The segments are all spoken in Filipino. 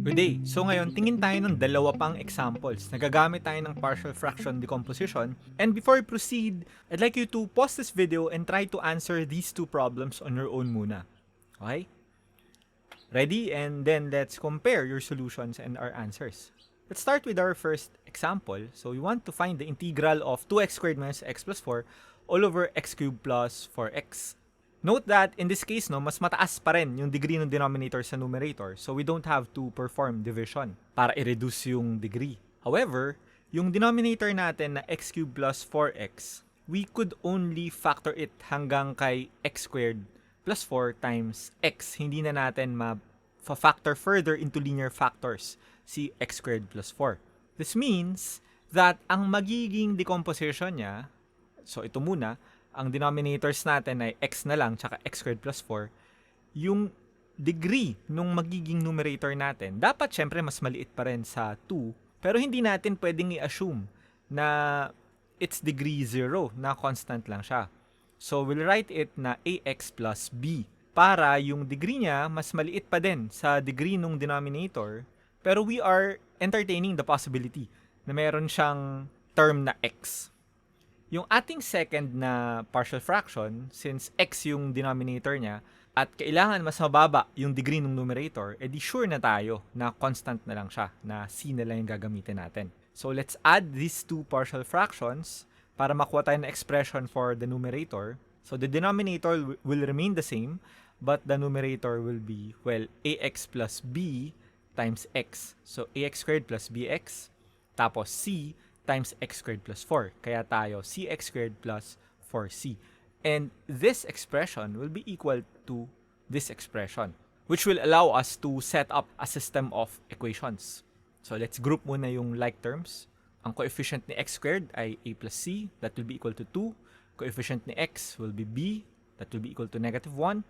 Good day! So ngayon, tingin tayo ng dalawa pang examples. Nagagamit tayo ng partial fraction decomposition. And before we proceed, I'd like you to pause this video and try to answer these two problems on your own muna. Okay? Ready? And then let's compare your solutions and our answers. Let's start with our first example. So we want to find the integral of 2x squared minus x plus 4 all over x cubed plus 4x. Note that in this case, mas mataas pa rin yung degree ng denominator sa numerator. So we don't have to perform division para i-reduce yung degree. However, yung denominator natin na x cubed plus 4x, we could only factor it hanggang kay x squared plus 4 times x. Hindi na natin ma-factor further into linear factors si x squared plus 4. This means that ang magiging decomposition niya, so ito muna, ang denominators natin ay x na lang tsaka x squared plus 4, yung degree nung magiging numerator natin, dapat syempre mas maliit pa rin sa 2, pero hindi natin pwedeng i-assume na its degree 0, na constant lang siya. So we'll write it na ax plus b, para yung degree niya mas maliit pa din sa degree nung denominator, pero we are entertaining the possibility na meron siyang term na x. Yung ating second na partial fraction, since x yung denominator niya, at kailangan mas mababa yung degree ng numerator, edi sure na tayo na constant na lang siya, na c na lang yung gagamitin natin. So let's add these two partial fractions para makuha tayo na expression for the numerator. So the denominator will remain the same, but the numerator will be, well, ax plus b times x. So ax squared plus bx, tapos c times x squared plus 4. Kaya tayo cx squared plus 4c. And this expression will be equal to this expression, which will allow us to set up a system of equations. So let's group muna yung like terms. Ang coefficient ni x squared ay a plus c, that will be equal to 2. Coefficient ni x will be b, that will be equal to negative 1.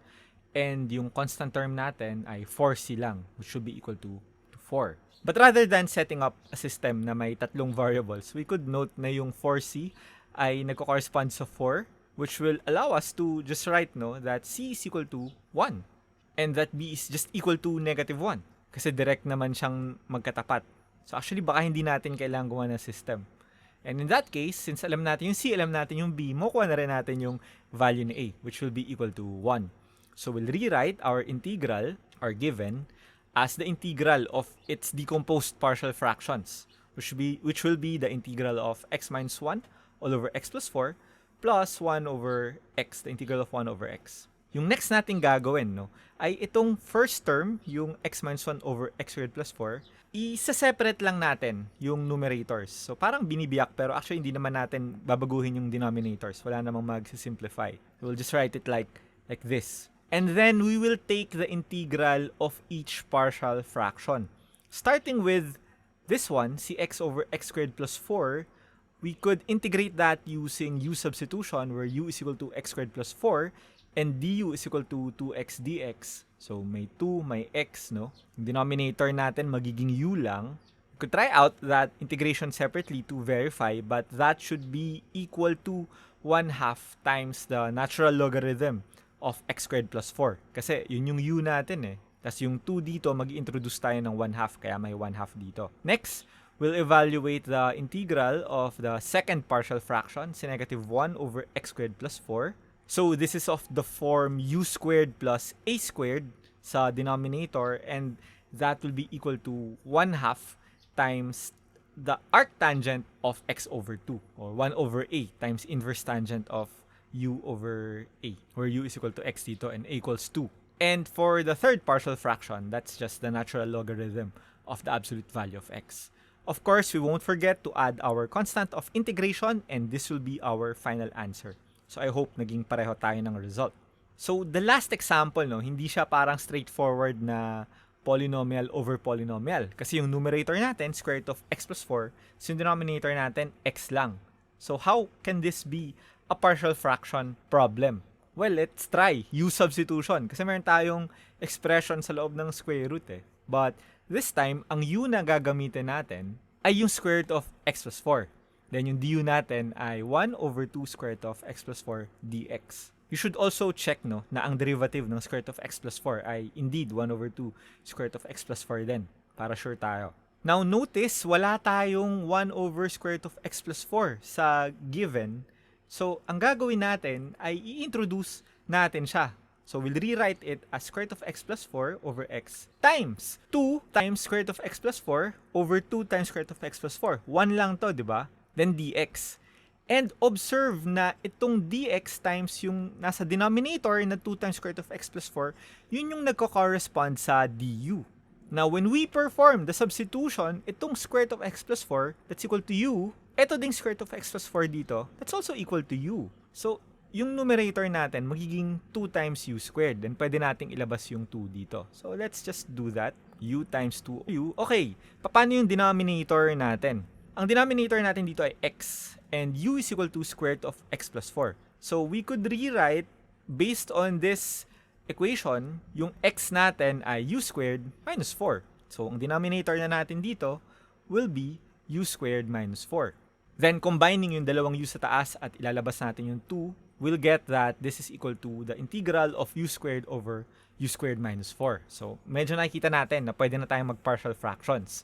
And yung constant term natin ay 4c lang, which should be equal to 4. But rather than setting up a system na may tatlong variables, we could note na yung 4c ay nagko-correspond sa 4, which will allow us to just write that c is equal to 1 and that b is just equal to negative 1 kasi direct naman siyang magkatapat. So actually baka hindi natin kailangan gumawa ng system. And in that case, since alam natin yung c, alam natin yung b, makuha na rin natin yung value ni a, which will be equal to 1. So we'll rewrite our integral, our given, as the integral of its decomposed partial fractions, which will be the integral of x minus 1 all over x plus 4 plus 1 over x, the integral of 1 over x. Yung next natin gagawin ay itong first term, yung x minus 1 over x squared plus 4, isa-separate lang natin yung numerators. So parang binibiyak, pero actually hindi naman natin babaguhin yung denominators. Wala namang mag-simplify. We'll just write it like this. And then we will take the integral of each partial fraction. Starting with this one, cx over x squared plus 4, we could integrate that using u substitution, where u is equal to x squared plus 4 and du is equal to 2x dx. So may 2, may x, Yung denominator natin magiging u lang. We could try out that integration separately to verify, but that should be equal to 1/2 times the natural logarithm of x squared plus 4. Kasi yun yung u natin Tapos yung 2 dito, mag-introduce tayo ng 1/2, kaya may 1/2 dito. Next, we'll evaluate the integral of the second partial fraction, si negative 1 over x squared plus 4. So this is of the form u squared plus a squared sa denominator, and that will be equal to 1/2 times the arctangent of x over 2, or 1 over a times inverse tangent of u over a, where u is equal to x dito and a equals 2. And for the third partial fraction, that's just the natural logarithm of the absolute value of x. Of course, we won't forget to add our constant of integration, and this will be our final answer. So I hope naging pareho tayo ng result. So the last example, hindi siya parang straightforward na polynomial over polynomial. Kasi yung numerator natin, square root of x plus 4, so yung denominator natin, x lang. So how can this be a partial fraction problem? Well, let's try u substitution kasi meron tayong expression sa loob ng square root But this time, ang u na gagamitin natin ay yung square root of x plus 4. Then yung du natin ay 1 over 2 square root of x plus 4 dx. You should also check na ang derivative ng square root of x plus 4 ay indeed 1 over 2 square root of x plus 4 din. para sure tayo. Now, notice, wala tayong 1 over square root of x plus 4 sa given. So, ang gagawin natin ay i-introduce natin siya. So, we'll rewrite it as square root of x plus 4 over x times 2 times square root of x plus 4 over 2 times square root of x plus 4. 1 lang to, di ba? Then dx. And observe na itong dx times yung nasa denominator na 2 times square root of x plus 4, yun yung nagko-correspond sa du. Now, when we perform the substitution, itong square root of x plus 4, that's equal to u. Ito ding square root of x plus 4 dito, that's also equal to u. So, yung numerator natin, magiging 2 times u squared. Then, pwede nating ilabas yung 2 dito. So, let's just do that. U times 2u. Okay, paano yung denominator natin? Ang denominator natin dito ay x. And u is equal to square root of x plus 4. So, we could rewrite, based on this equation, yung x natin ay u squared minus 4. So, ang denominator na natin dito will be u squared minus 4. Then, combining yung dalawang u sa taas at ilalabas natin yung 2, we'll get that this is equal to the integral of u squared over u squared minus 4. So, medyo nakikita natin na pwede na tayong mag-partial fractions.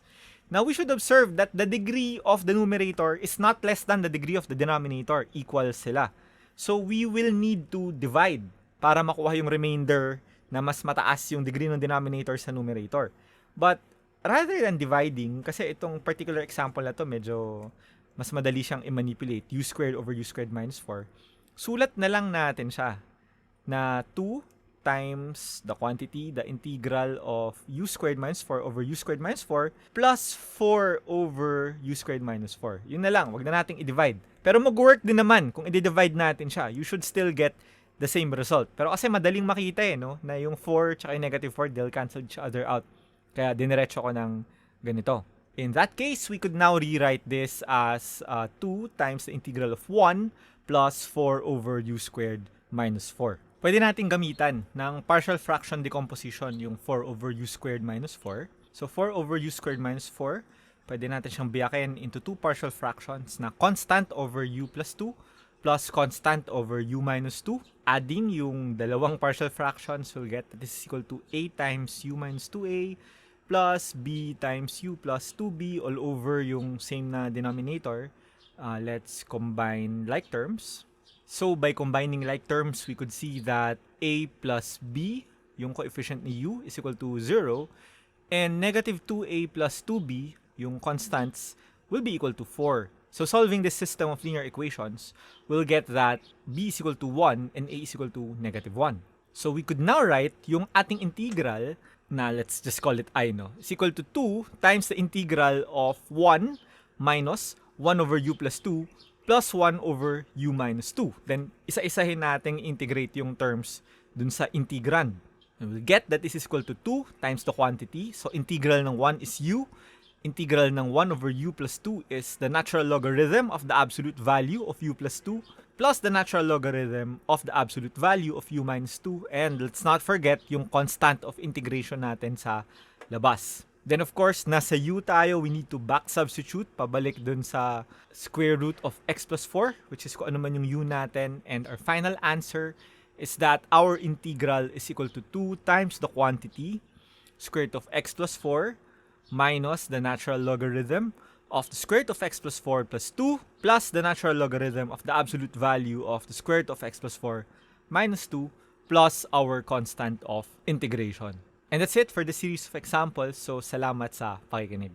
Now, we should observe that the degree of the numerator is not less than the degree of the denominator. Equal sila. So, we will need to divide para makuha yung remainder na mas mataas yung degree ng denominator sa numerator. But, rather than dividing, kasi itong particular example na to, medyo mas madali siyang i-manipulate, u squared over u squared minus 4, sulat na lang natin siya na 2 times the quantity, the integral of u squared minus 4 over u squared minus 4 plus 4 over u squared minus 4. Yun na lang, wag na nating i-divide. Pero mag-work din naman kung i-divide natin siya. You should still get the same result. Pero kasi madaling makita no? Na yung 4 tsaka yung negative 4, they'll cancel each other out. Kaya diniretso ko ng ganito. In that case, we could now rewrite this as 2 times the integral of 1 plus 4 over u squared minus 4. Pwede natin gamitan ng partial fraction decomposition yung 4 over u squared minus 4. So 4 over u squared minus 4, pwede natin siyang biyakin into two partial fractions na constant over u plus 2 plus constant over u minus 2. Adding yung dalawang partial fractions, we'll get that this is equal to a times u minus 2a plus b times u plus 2b all over yung same na denominator. Let's combine like terms. So, by combining like terms, we could see that a plus b, yung coefficient ni u, is equal to 0. And negative 2a plus 2b, yung constants, will be equal to 4. So, solving this system of linear equations, we'll get that b is equal to 1 and a is equal to negative 1. So, we could now write yung ating integral, na let's just call it I, no? Is equal to 2 times the integral of 1 minus 1 over u plus 2 plus 1 over u minus 2. Then, isa-isahin natin integrate yung terms dun sa integrand. And we'll get that this is equal to 2 times the quantity. So, integral ng 1 is u. Integral ng 1 over u plus 2 is the natural logarithm of the absolute value of u plus 2 plus the natural logarithm of the absolute value of u minus 2. And let's not forget yung constant of integration natin sa labas. Then of course, nasa u tayo, we need to back substitute, pabalik dun sa square root of x plus 4, which is kung ano man yung u natin. And our final answer is that our integral is equal to 2 times the quantity, square root of x plus 4, minus the natural logarithm of the square root of x plus 4 plus 2, plus the natural logarithm of the absolute value of the square root of x plus 4 minus 2, plus our constant of integration. And that's it for the series of examples. So, salamat sa pakikinig.